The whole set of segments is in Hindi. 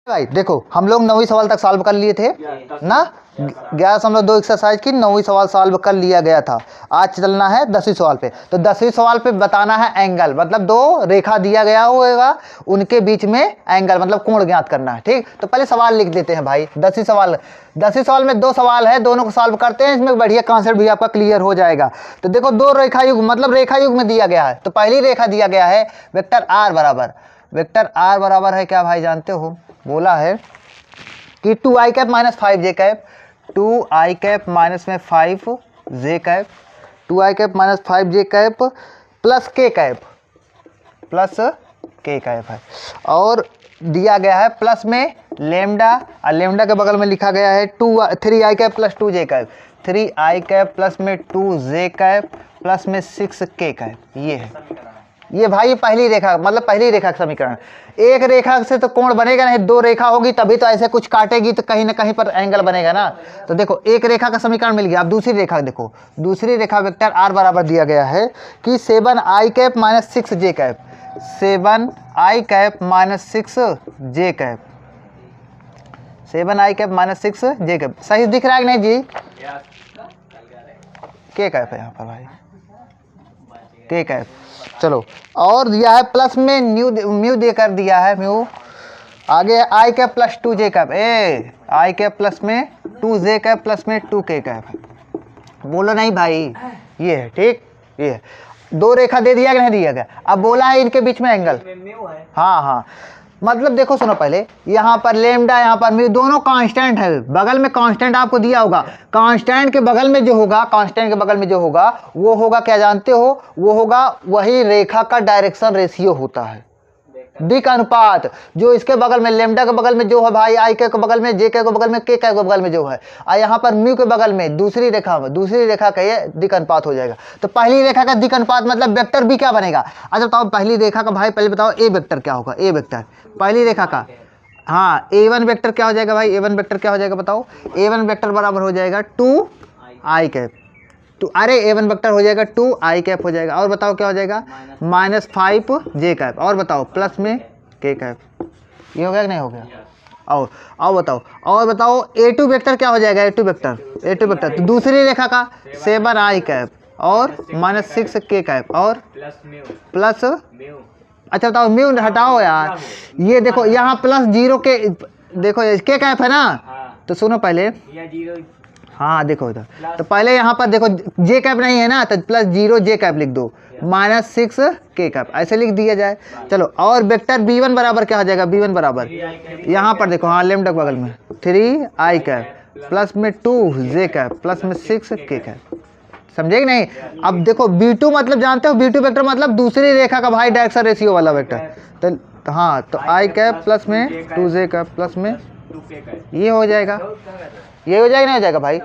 भाई देखो हम लोग 9वीं सवाल तक सॉल्व कर लिए थे ना। 11.2 एक्सरसाइज की 9वीं सवाल सॉल्व कर लिया गया था। आज चलना है 10वीं सवाल पे। तो 10वीं सवाल पे बताना है एंगल, मतलब दो रेखा दिया गया होगा, उनके बीच में एंगल मतलब कोण ज्ञात करना है। ठीक, तो पहले सवाल लिख देते हैं भाई। 10वीं सवाल में दो सवाल है, दोनों को सॉल्व करते हैं, इसमें बढ़िया कॉन्सेप्ट भी आपका क्लियर हो जाएगा। तो देखो दो रेखा युग मतलब रेखा युग में दिया गया है। तो पहली रेखा दिया गया है वेक्टर आर बराबर है क्या भाई जानते हो, बोला है कि 2i cap minus 5j cap, 2i cap minus में 5j cap, 2i cap minus 5j cap plus k cap है। और दिया गया है प्लस में लेमडा, और लेमडा के बगल में लिखा गया है 3i cap plus 2j cap, 3i cap plus में 2j कैप प्लस में 6k कैप। ये है ये भाई पहली रेखा मतलब पहली रेखा का समीकरण। एक रेखा से तो कोण बनेगा नहीं, दो रेखा होगी तभी तो ऐसे कुछ काटेगी तो कहीं ना कहीं पर एंगल बनेगा ना। तो देखो एक रेखा का समीकरण मिल गया। अब दूसरी रेखा देखो, दूसरी रेखा वेक्टर आर बराबर दिया गया है कि 7i cap minus 6j cap, 7i cap minus 6j cap, 7i cap minus 6j cap. सही दिख रहा है कि नहीं जी? k कैप है यहाँ पर भाई, k कैप। चलो और दिया है प्लस में म्यू देकर दिया है म्यू, आगे आई कैप प्लस 2j कैप, आई कैप प्लस में 2j कैप प्लस में 2k कैप है। बोलो नहीं भाई, ये है ठीक, ये है। दो रेखा दे दिया कि नहीं दिया गया। अब बोला है इनके बीच में एंगल, हाँ मतलब देखो सुनो पहले, यहाँ पर लेमडा यहाँ पर म्यू दोनों कांस्टेंट है। बगल में कांस्टेंट आपको दिया होगा, कांस्टेंट के बगल में जो होगा, कांस्टेंट के बगल में जो होगा वो होगा क्या जानते हो, वो होगा वही रेखा का डायरेक्शन रेशियो होता है, दिक अनुपात। जो इसके बगल में लेमडा के बगल में जो है भाई आई के बगल में, जे के बगल में, के के बगल में जो है, और यहाँ पर म्यू के बगल में दूसरी रेखा का ये दिक अनुपात हो जाएगा। तो पहली रेखा का दिक अनुपात मतलब वेक्टर बी क्या बनेगा। अच्छा बताओ पहली रेखा का भाई पहले बताओ ए वेक्टर क्या होगा। ए वेक्टर पहली रेखा का, हाँ a1 वेक्टर क्या हो जाएगा भाई, a1 वेक्टर क्या हो जाएगा बताओ। a1 वेक्टर बराबर हो जाएगा 2i कैप, अरे a1 वेक्टर हो जाएगा 2i कैप हो जाएगा। और बताओ क्या हो जाएगा माइनस 5j कैप, और बताओ प्लस में k कैप। ये हो गया कि नहीं हो गया। और बताओ a2 वेक्टर क्या हो जाएगा। a2 वेक्टर तो दूसरी रेखा का 7i कैप और माइनस 6k कैप और प्लस, अच्छा बताओ म्यू हटाओ यार, ये देखो यहाँ प्लस 0 के, देखो के कैप है ना। तो सुनो पहले, हाँ देखो इधर, तो पहले यहाँ पर देखो जे कैप नहीं है ना, तो प्लस 0j कैप लिख दो, माइनस 6k कैप ऐसे लिख दिया जाए। चलो और वेक्टर b1 बराबर क्या हो जाएगा, b1 बराबर यहाँ पर देखो, हाँ लेमडा के बगल में 3i कैप प्लस में 2j कैप प्लस में 6k कैप। समझे कि नहीं। अब देखो b2 मतलब जानते हो, b2 वेक्टर मतलब दूसरी रेखा का भाई डायरेक्शन रेशियो वाला वेक्टर। तो हाँ तो i कैप प्लस में 2j कैप प्लस में ये हो जाएगा, ये हो जाएगा नहीं हो जाएगा भाई।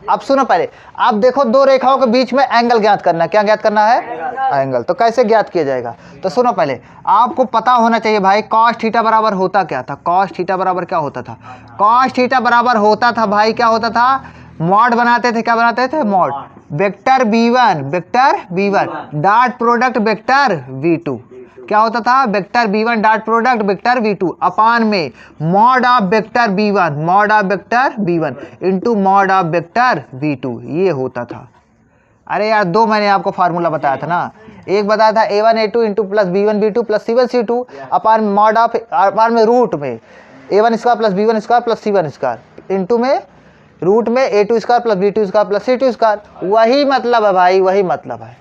अब सुनो पहले, अब देखो दो रेखाओं के बीच में एंगल ज्ञात करना, क्या ज्ञात करना है एंगल। तो कैसे ज्ञात किया जाएगा, तो सुनो पहले आपको पता होना चाहिए भाई कॉस थीटा बराबर होता क्या था। कॉस थीटा बराबर क्या होता था, कॉस थीटा बराबर होता था भाई क्या होता था, मॉड बनाते थे, क्या बनाते थे mod, vector b1 dot product vector v2, क्या होता था vector b1 dot product vector v2 अपान में mod of vector b1 into mod of vector v2, ये होता था। अरे यार दो मैंने आपको फार्मूला बताया था ना, एक बताया था a1 a2 into plus b1 b2 plus c1 c2 upon mod of upon में रूट में a1 square plus b1 square plus c1 square into में रूट में a2 square plus b2 square plus c2 square. वही मतलब है भाई, वही मतलब है।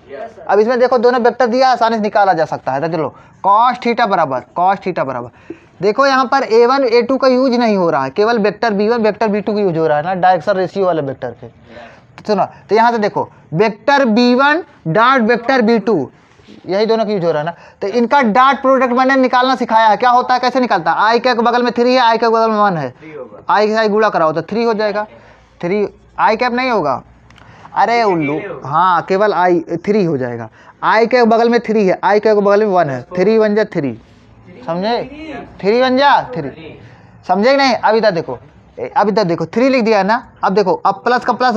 अब इसमें देखो दोनों वेक्टर दिया, आसानी से निकाला जा सकता है। तो चलो कॉस थीटा बराबर देखो यहाँ पर a1 a2 का यूज नहीं हो रहा है, केवल वेक्टर b1 वेक्टर b2 का यूज हो रहा है ना, डायरेक्शन रेशियो वाले वेक्टर पे। तो सुनो तो यहाँ से देखो vector b1 dot vector b2, यही दोनों का यूज हो रहा है ना। तो इनका डॉट प्रोडक्ट मैंने निकालना सिखाया है, क्या होता है कैसे निकालता है। आई के बगल में 3 है, आई के बगल में 1 है, आई के साथ गुणा कराओ तो 3 हो जाएगा। 3 आई कैप नहीं होगा, अरे उल्लू, हाँ केवल आई 3 हो जाएगा। आई के बगल में 3 है, आई के बगल में 1 है, 3 बन जा 3, समझे 3 बन जा 3, समझे कि नहीं। अभी तक देखो 3 लिख दिया है ना। अब देखो अब प्लस का प्लस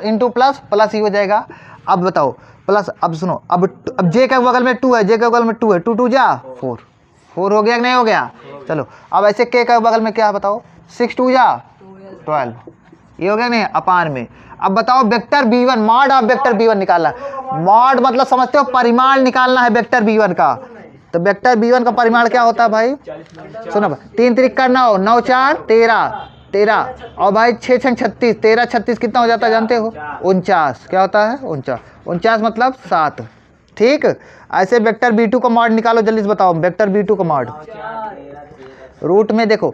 इंटू प्लस ही हो जाएगा। अब बताओ प्लस, अब सुनो अब जे के बगल में 2 है, जे के बगल में 2 है, 2 2 जा 4 हो गया कि नहीं हो गया। चलो अब ऐसे के का बगल में क्या है बताओ, 6 2 या 12, ये हो गया नहीं अपान में। अब बताओ vector b1, mod of vector b1 निकालना। मॉड मतलब समझते हो परिमाण निकालना है वेक्टर b1 का। तो वेक्टर b1 का परिमाण क्या होता है भाई, सुनो 3 3 का 9, 9 4 13 13 और भाई 6 6 36, 13 36 कितना हो जाता है जानते हो, 49। क्या होता है 49, 49 मतलब 7। ठीक, ऐसे वेक्टर b2 का मॉड निकालो जल्दी से बताओ, वेक्टर b2 का मॉड। रूट में देखो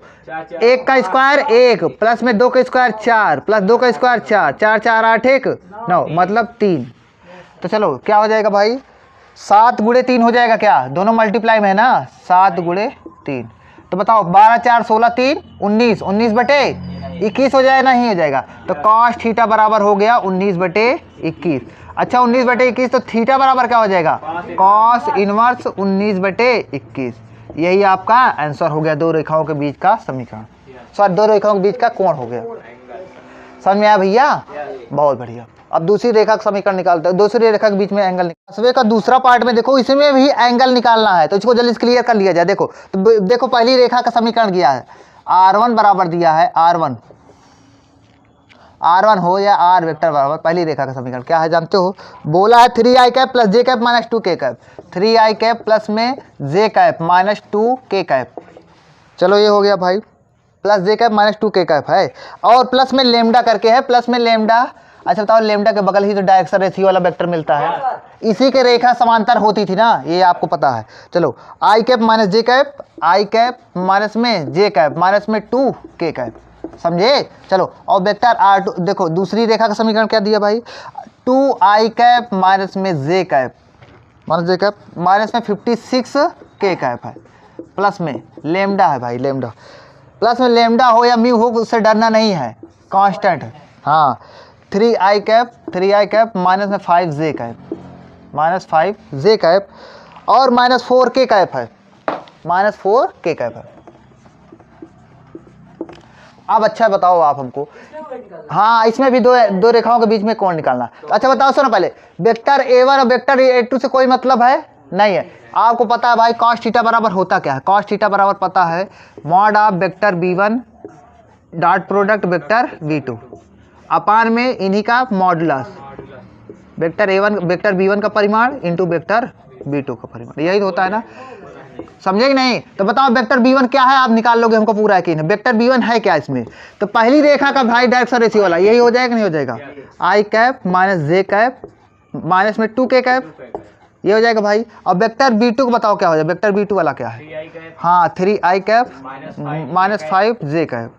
1 का स्क्वायर 1 प्लस में 2 का स्क्वायर 4 प्लस 2 का स्क्वायर 4, 4 4 8 1 9 मतलब 3। तो चलो क्या हो जाएगा भाई, 7 गुणे 3 हो जाएगा क्या, दोनों मल्टीप्लाई में है ना, 7 गुणे 3। तो बताओ 12 4 16 3 19, 19 बटे 21 हो जाएगा, नहीं हो जाएगा। तो कॉस थीटा बराबर हो गया 19 बटे 21। अच्छा 19 बटे 21 तो थीटा बराबर क्या हो जाएगा, कॉस इनवर्स 19 बटे 21। यही आपका आंसर हो गया, दो रेखाओं के बीच का समीकरण, सॉरी दो रेखाओं के बीच का कोण हो गया। समझ में आया भैया, बहुत बढ़िया। अब दूसरी रेखा का समीकरण निकालते हैं, दूसरी रेखा के बीच में एंगल। दसवें का दूसरा पार्ट में देखो, इसमें भी एंगल निकालना है, तो इसको जल्दी से क्लियर कर लिया जाए। देखो तो देखो पहली रेखा का समीकरण किया है, r1 बराबर दिया है r1 हो या r वेक्टर बराबर, पहली रेखा का समीकरण क्या है जानते हो, बोला है 3i cap plus j cap minus 2k cap, 3i cap plus में j cap minus 2k cap. चलो ये हो गया भाई, plus j cap minus 2k cap है, और प्लस में लेमडा करके है, प्लस में लेमडा। अच्छा बताओ लेमडा के बगल ही तो डायरेक्शन रेशियो वाला वेक्टर मिलता है, इसी के रेखा समांतर होती थी ना, ये आपको पता है। चलो i cap minus j cap, i cap minus में j कैप माइनस में 2k कैप, समझे। चलो और वेक्टर r2 देखो, दूसरी रेखा का समीकरण क्या दिया भाई, 2i कैप माइनस में j कैप माइनस में 56k कैप है, प्लस में लेमडा है भाई, लेमडा प्लस में लेमडा हो या म्यू हो उससे डरना नहीं है, कांस्टेंट है। हाँ 3i कैप माइनस में 5j कैप और माइनस 4k कैप है, माइनस 4k कैप है। अब अच्छा बताओ आप हमको, हाँ इसमें भी दो रेखाओं के बीच में कोण निकालना। अच्छा बताओ सुनो पहले, वेक्टर a1 और वेक्टर a2 से कोई मतलब है नहीं है। आपको पता है भाई cos थीटा बराबर होता क्या है, cos थीटा बराबर पता है mod of vector b1 dot product vector b2 अपान में इन्हीं का modulus, vector a1 vector b1 का परिमाण इंटू वेक्टर b2 का परिमाण, यही तो होता है ना, समझे कि नहीं। तो बताओ वेक्टर b1 क्या है, आप निकाल लोगे, हमको पूरा यकीन है। वेक्टर b1 है क्या इसमें, तो पहली रेखा का भाई डायरेक्शन रेशियो वाला, यही हो जाएगा नहीं हो जाएगा, i cap minus j cap minus में 2k कैप, ये हो जाएगा भाई। अब वेक्टर b2 को बताओ क्या हो जाएगा, वेक्टर b2 वाला क्या है, हाँ 3i cap minus 5j cap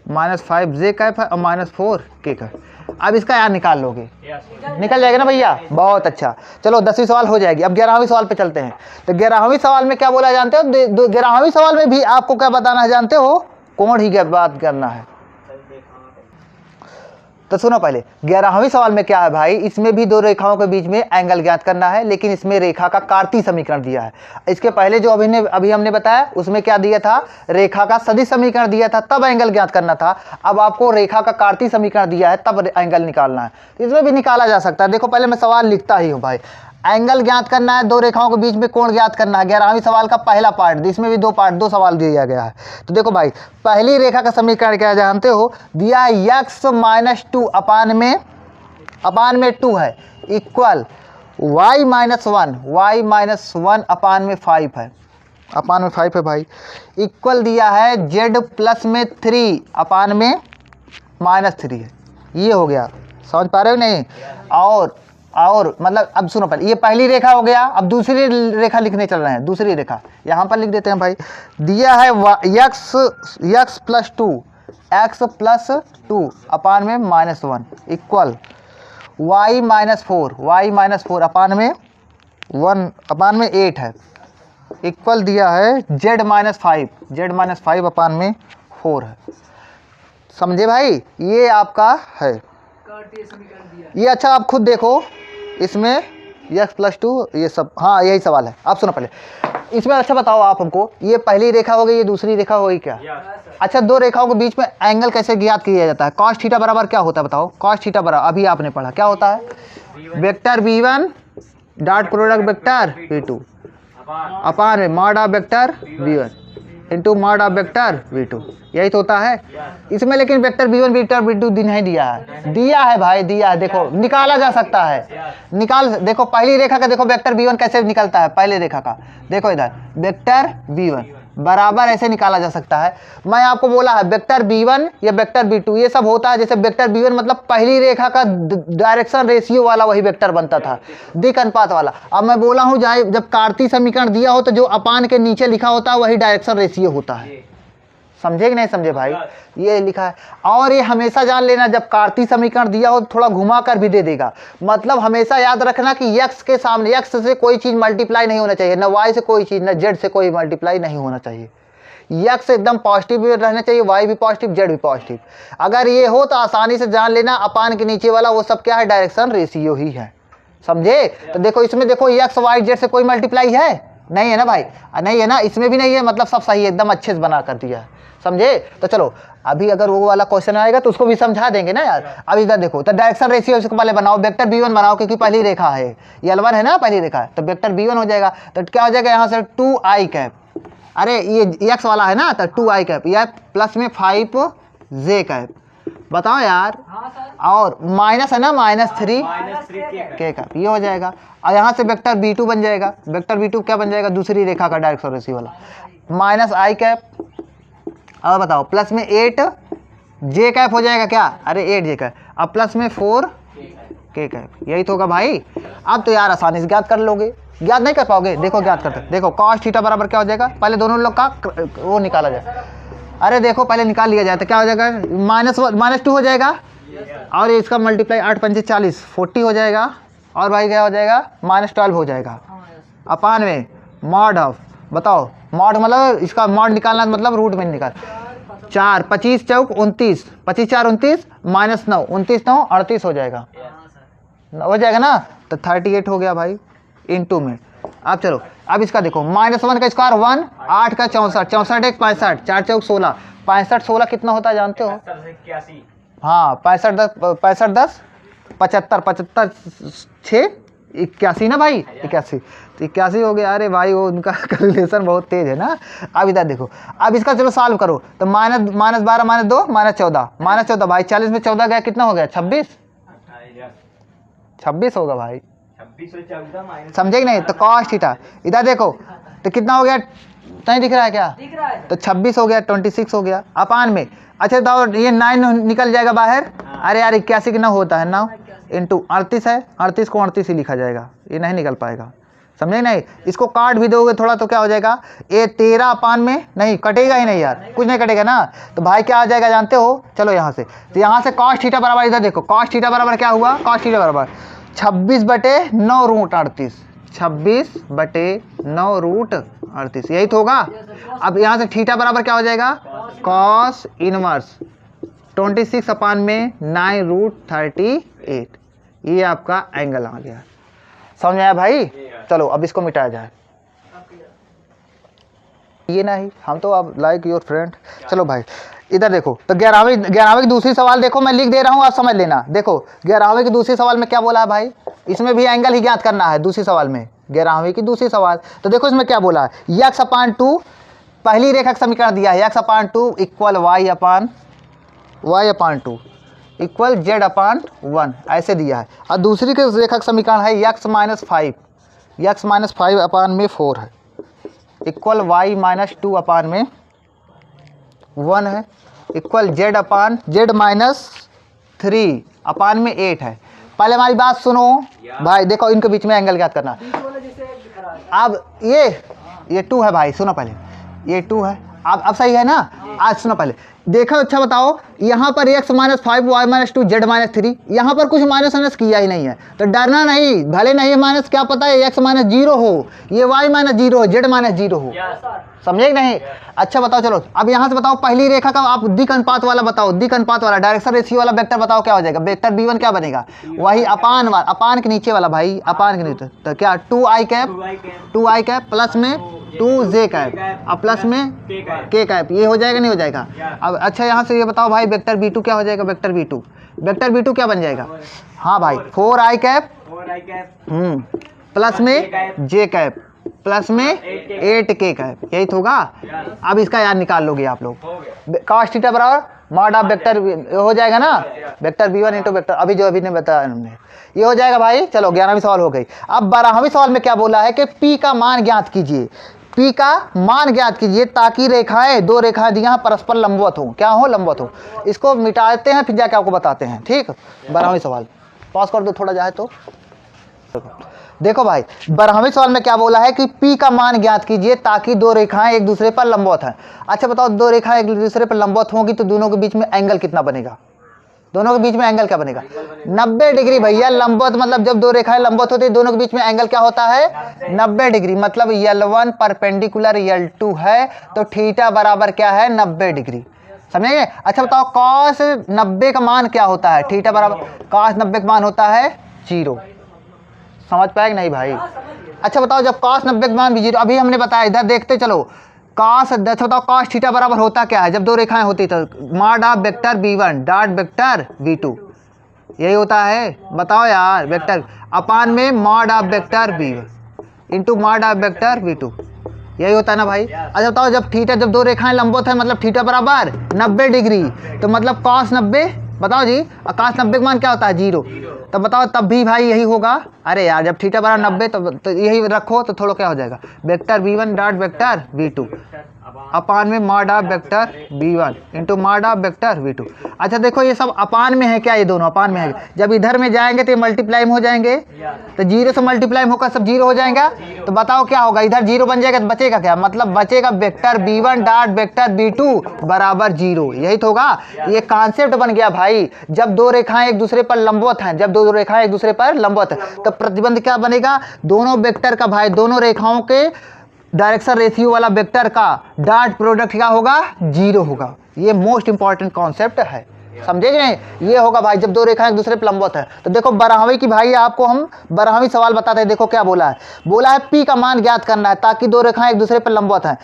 minus 5j cap है और माइनस 4k कैप। अब इसका यार निकाल लोगे, निकल जाएगा ना भैया, बहुत अच्छा। चलो 10वीं सवाल हो जाएगी, अब 11वीं सवाल पे चलते हैं। तो 11वीं सवाल में क्या बोला जानते हो, 11वीं सवाल में भी आपको क्या बताना है जानते हो, कोण ही बात करना है। तो सुनो पहले 11वीं सवाल में क्या है भाई, इसमें भी दो रेखाओं के बीच में एंगल ज्ञात करना है, लेकिन इसमें रेखा का कार्तीय समीकरण दिया है। इसके पहले जो अभी हमने बताया उसमें क्या दिया था, रेखा का सदिश समीकरण दिया था, तब एंगल ज्ञात करना था। अब आपको रेखा का कार्तीय समीकरण दिया है, तब एंगल निकालना है। इसमें भी निकाला जा सकता है। देखो पहले मैं सवाल लिखता ही हूँ भाई, एंगल ज्ञात करना है, दो रेखाओं के बीच में कोण ज्ञात करना है। 11वीं सवाल का पहला पार्ट, इसमें भी दो सवाल दिया गया है। तो देखो भाई पहली रेखा का समीकरण क्या जानते हो, दिया है x माइनस 2 अपान में 2 है इक्वल y माइनस 1 अपान में 5 है, अपान में 5 है भाई, इक्वल दिया है z प्लस में 3 अपान में माइनस 3 है। ये हो गया, समझ पा रहे हो नहीं। और मतलब अब सुनो पहले, ये पहली रेखा हो गया, अब दूसरी रेखा लिखने चल रहे हैं। दूसरी रेखा यहाँ पर लिख देते हैं भाई, दिया है x प्लस 2 अपान में माइनस 1 इक्वल y माइनस 4 अपान में 1 अपान में 8 है, इक्वल दिया है z माइनस 5 अपान में 4 है। समझे भाई, ये आपका है ये। अच्छा आप खुद देखो इसमें x प्लस 2 ये सब, हाँ यही सवाल है। आप सुनो पहले इसमें, अच्छा बताओ आप हमको, ये पहली रेखा हो गई, ये दूसरी रेखा हो गई क्या। अच्छा दो रेखाओं के बीच में एंगल कैसे ज्ञात किया जाता है, cos थीटा बराबर क्या होता है बताओ, cos थीटा बराबर अभी आपने पढ़ा क्या होता है, vector b1 dot product vector b2 अपान में mod of vector b1। Into mod of vector v2, यही तो होता है इसमें। लेकिन वेक्टर v1 वेक्टर v2 नहीं दिया है भाई, दिया है। देखो निकाला जा सकता है, देखो पहली रेखा का देखो वेक्टर v1 कैसे निकलता है, पहली रेखा का देखो इधर वेक्टर v1 बराबर ऐसे निकाला जा सकता है। मैं आपको बोला है वेक्टर v1 या वेक्टर v2 ये सब होता है। जैसे वेक्टर v1 मतलब पहली रेखा का डायरेक्शन रेशियो वाला वही वेक्टर बनता था, दिक् अनुपात वाला। अब मैं बोला हूँ जब कार्तीय समीकरण दिया हो तो जो अपान के नीचे लिखा होता है वही डायरेक्शन रेशियो होता है। समझे कि नहीं समझे भाई, ये लिखा है। और ये हमेशा जान लेना जब कार्तीय समीकरण दिया हो तो थोड़ा घुमा कर भी दे देगा। मतलब हमेशा याद रखना कि x के सामने x से कोई चीज मल्टीप्लाई नहीं होना चाहिए, ना y से कोई चीज, ना z से कोई मल्टीप्लाई नहीं होना चाहिए। x एकदम पॉजिटिव भी रहना चाहिए, y भी पॉजिटिव, z भी पॉजिटिव। अगर ये हो तो आसानी से जान लेना अपान के नीचे वाला वो सब क्या है, डायरेक्शन रेशियो ही है। समझे? तो देखो इसमें देखो x y z से कोई मल्टीप्लाई है नहीं है ना भाई, नहीं है ना, इसमें भी नहीं है, मतलब सब सही है, एकदम अच्छे से बना कर दिया है। समझे? तो चलो अभी अगर वो वाला क्वेश्चन आएगा तो उसको भी समझा देंगे ना यार। अब इधर देखो तो डायरेक्शन रेशियो इसको पहले बनाओ, वेक्टर b1 बनाओ क्योंकि पहली रेखा है, ये L1 है ना पहली रेखा है, तो वेक्टर b1 हो जाएगा। तो क्या हो जाएगा यहाँ से 2i कैप, अरे ये x वाला है ना तो 2i कैप, या प्लस में 5j कैप, बताओ यार। और माइनस है ना -3 k कैप, ये हो जाएगा। और यहाँ से वेक्टर b2 बन जाएगा, वेक्टर b2 क्या बन जाएगा, दूसरी रेखा का डायरेक्शन रेशियो वाला, -i कैप। अब बताओ प्लस में 8j कैप हो जाएगा क्या, अरे 8j कैप, अब प्लस में 4k कैप, यही तो होगा भाई। अब तो यार आसानी से ज्ञात कर लोगे, ज्ञात नहीं कर पाओगे, देखो ज्ञात करते, देखो cos थीटा बराबर क्या हो जाएगा, पहले दोनों लोग का वो निकाला जाए, अरे देखो पहले निकाल लिया जाए तो क्या हो जाएगा, -2 हो जाएगा, और इसका मल्टीप्लाई 8 पंचे 40 40 हो जाएगा, और भाई क्या हो जाएगा -12 हो जाएगा अपान में मॉड ऑफ, बताओ मॉड मतलब इसका मॉड निकालना मतलब रूट में निकाल, 4 25 चौक 29, 25 4 29 -9 29 9 38 हो जाएगा ना, तो 38 हो गया भाई इनटू में। अब चलो अब इसका देखो -1 का स्क्वायर 1, 8 का 64, 64 1 65, 4 चौक 16, 65 16 कितना होता है जानते हो, हाँ 65 10 75 75 6 81 ना भाई, 81 तो 81 हो गया। अरे भाई वो उनका कैलकुलेशन बहुत तेज है ना। अब इधर देखो, अब इसका चलो सॉल्व करो तो -12 -2 -14 भाई, 40 में 14 गया कितना हो गया, 26 होगा भाई, समझे कि नहीं। तो cos थीटा इधर देखो तो कितना हो गया, नहीं दिख रहा है क्या, दिख रहा है। तो 26 हो गया, 26 हो गया अपान में। अच्छा तो ये 9 निकल जाएगा बाहर, अरे यार 81 कितना होता है 9 इंटू 38 है, 38 को 38 ही लिखा जाएगा, ये नहीं निकल पाएगा, समझे नहीं। इसको काट भी दोगे थोड़ा तो क्या हो जाएगा, ये 13 अपान में नहीं कटेगा ही नहीं यार, कुछ नहीं कटेगा ना, तो भाई क्या आ जाएगा जानते हो, चलो यहाँ से, तो यहाँ से cos थीटा बराबर, इधर देखो cos थीटा बराबर क्या हुआ, cos थीटा बराबर 26/9 रूट 38, 26/9 रूट 38, यही तो होगा। अब यहाँ से थीटा बराबर क्या हो जाएगा, cos इनवर्स 26 अपान में 9 रूट 38, ये आपका एंगल आ गया, समझ आया भाई। चलो अब इसको मिटाया जाए, ये नहीं हम तो अब लाइक योर फ्रेंड। चलो भाई इधर देखो तो 11वीं की दूसरी सवाल देखो, मैं लिख दे रहा हूँ आप समझ लेना। देखो 11वीं की दूसरी सवाल में क्या बोला है भाई, इसमें भी एंगल ही ज्ञात करना है दूसरी सवाल में, 11वीं की दूसरी सवाल। तो देखो इसमें क्या बोला है, x/2 पहली रेखा का समीकरण दिया है, x/2 equal y/2 equal z/1 ऐसे दिया है। और दूसरी के रेखा का समीकरण है x-5 अपान में 4 है इक्वल y-2 अपान में 1 है इक्वल z/3 अपान में 8 है। पहले हमारी बात सुनो भाई, देखो इनके बीच में एंगल ज्ञात करना। अब ये 2 है भाई, सुनो पहले, ये 2 है, अब सही है ना। आज सुनो पहले, देखो अच्छा बताओ, यहाँ पर x-5 y-2 z-3, यहाँ पर कुछ माइनस किया ही नहीं है, तो डरना नहीं, भले नहीं माइनस, क्या पता है x-0 हो, ये y-0 हो, z-0 हो, समझे कि नहीं। अच्छा बताओ, चलो अब यहाँ से बताओ पहली रेखा का आप दिक् अनुपात वाला बताओ, दिक् अनुपात वाला डायरेक्शन रेशियो वाला वेक्टर बताओ क्या हो जाएगा, वेक्टर b1 क्या बनेगा, वही अपान के नीचे वाला भाई, अपान के नीचे, तो क्या 2i कैप प्लस में 2j कैप अब प्लस में k कैप, ये हो जाएगा नहीं हो जाएगा। अब अच्छा यहाँ से ये बताओ भाई वेक्टर b2 क्या हो जाएगा, वेक्टर b2 क्या बन जाएगा, हाँ भाई 4i कैप प्लस में j कैप प्लस में 8k कैप, यही तो होगा। अब इसका याद निकाल लोगे आप लोग, cos थीटा बराबर मॉड ऑफ वेक्टर हो जाएगा ना, वेक्टर v1 इंटू वेक्टर, अभी ने बताया हमने, ये हो जाएगा भाई। चलो 11वीं सवाल हो गई। अब 12वीं सवाल में क्या बोला है कि p का मान ज्ञात कीजिए, p का मान ज्ञात कीजिए ताकि रेखाएं, दो रेखाएं दी यहाँ परस्पर लंबवत हो, क्या हो, लंबवत हो। इसको मिटाते हैं फिर जाके आपको बताते हैं, ठीक। 12वीं सवाल पॉज कर दो थोड़ा जाए तो। देखो भाई 12वीं सवाल में क्या बोला है कि P का मान ज्ञात कीजिए ताकि दो रेखाएं एक दूसरे पर लंबवत हैं। अच्छा बताओ, दो रेखाएं एक दूसरे पर लंबवत होंगी तो दोनों के बीच में एंगल कितना बनेगा, दोनों के बीच में एंगल क्या बनेगा, 90 डिग्री भैया। लंबवत मतलब जब दो रेखाएं लंबवत होती है दोनों के बीच में एंगल क्या होता है, 90 डिग्री। मतलब L1 परपेंडिकुलर L2 है तो थीटा बराबर क्या है, 90 डिग्री, समझे। अच्छा बताओ cos 90 का मान क्या होता है, थीटा बराबर cos 90 का मान होता है 0, समझ पाएगा नहीं भाई। अच्छा बताओ जब cos 90 का मान भी 0, अभी हमने बताया, इधर देखते चलो cos, अच्छा बताओ cos थीटा बराबर होता क्या है जब दो रेखाएं होती तो, mod of vector v1 dot vector v2, यही होता है। बताओ यार, वेक्टर अपान में mod of vector v1 into mod of vector v2, यही होता है ना भाई। अच्छा बताओ जब थीटा, जब दो रेखाएं लंबवत है मतलब थीटा बराबर 90 डिग्री, तो मतलब cos 90, बताओ जी cos 90 का मान क्या होता है 0, तब बताओ तब भी भाई यही होगा। अरे यार जब थीटा बराबर 90 तो यही रखो तो थोड़ा क्या हो जाएगा, vector v1 dot vector v2 अपान में mod of vector v1 into mod of vector v2। अच्छा देखो ये सब अपान में है क्या, ये दोनों अपान में है, जब इधर में जाएंगे तो ये मल्टीप्लाई हो जाएंगे, तो 0 से मल्टीप्लाई होकर सब 0 हो जाएगा। तो बताओ क्या होगा, इधर 0 बन जाएगा तो बचेगा क्या, मतलब बचेगा vector v1 dot vector v2 बराबर 0, यही तो होगा। ये कॉन्सेप्ट बन गया भाई, जब दो रेखाएं एक दूसरे पर लंबवत हैं, जब दो रेखाएं एक दूसरे पर लंबवत है तो प्रतिबंध क्या बनेगा, दोनों वेक्टर का भाई, दोनों रेखाओं के डायरेक्शन रेशियो वाला वेक्टर का डॉट प्रोडक्ट क्या होगा, 0 होगा। ये मोस्ट इंपॉर्टेंट कॉन्सेप्ट है, समझे कि नहीं। ये होगा भाई जब दो रेखाएं एक दूसरे पर लंबवत है। तो देखो 12वीं की भाई आपको हम 12वीं सवाल बताते हैं, देखो क्या बोला है, बोला है P का मान ज्ञात करना है ताकि दो रेखाएं एक दूसरे पर लंबवत हैं।